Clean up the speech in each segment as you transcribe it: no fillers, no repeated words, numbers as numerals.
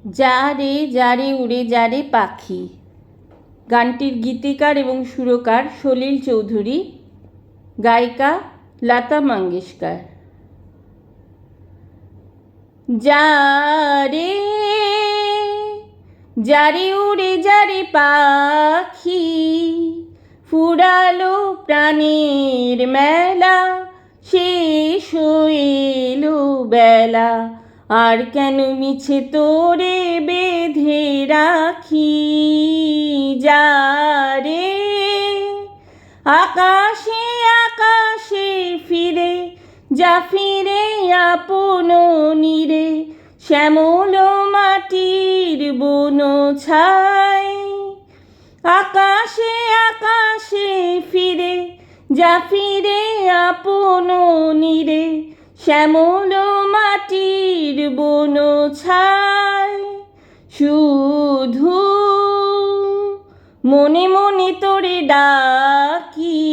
যা রে যা রে উড়ে যা রে পাখি। গানটির গীতিকার এবং সুরকার সলিল চৌধুরী, গায়িকা লতা মঙ্গেশকর। যা রে যা রে উড়ে যা রে পাখি, ফুরালো প্রাণের মেলা, শেষ হইলো বেলা, আর কেন মিছে তোরে বেঁধে রাখি। যা রে আকাশে আকাশে ফিরে যা, ফিরে আপন নীরে, শ্যামল মাটির বন ছাই। আকাশে আকাশে ফিরে যা, ফিরে আপন নীরে, শ্যামল মাটির বন ছাই। শুধু মনে মনে তোরে ডাকি,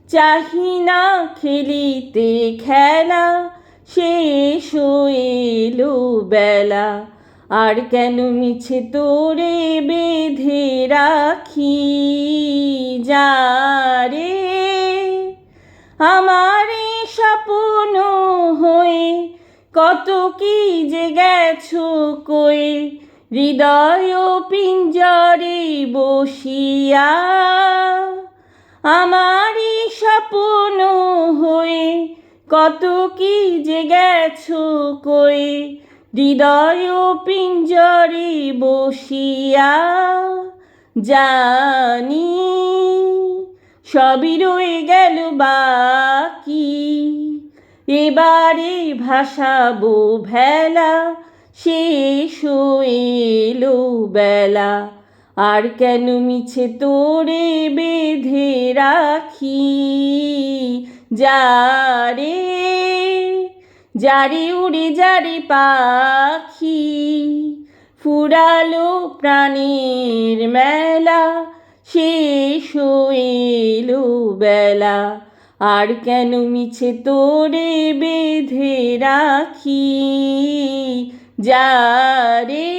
চাহি না খেলিতে খেলা, শেষ হইলো বেলা, আর কেন মিছে তোরে বেঁধে রাখি। যা রে আমারে স্বপ্ন হয়ে কত কি যে গেছো কয়ে, হৃদয় পিঞ্জরে বসিয়া। আমারই স্বপ্ন হয়ে কত কি যে গেছো কয়ে, হৃদয় পিঞ্জরে বসিয়া। জানি সবই রয়ে গেল বাকি, এবারে ভাসাবো ভেলা, শেষ হইলো বেলা, আর কেন মিছে তোরে বেঁধে রাখি। যা রে যা রে উড়ে যা রে পাখি, ফুরালো প্রাণের মেলা, শেষ হইলো বেলা, আর কেন মিছে তোরে বেঁধে রাখি। যা রে।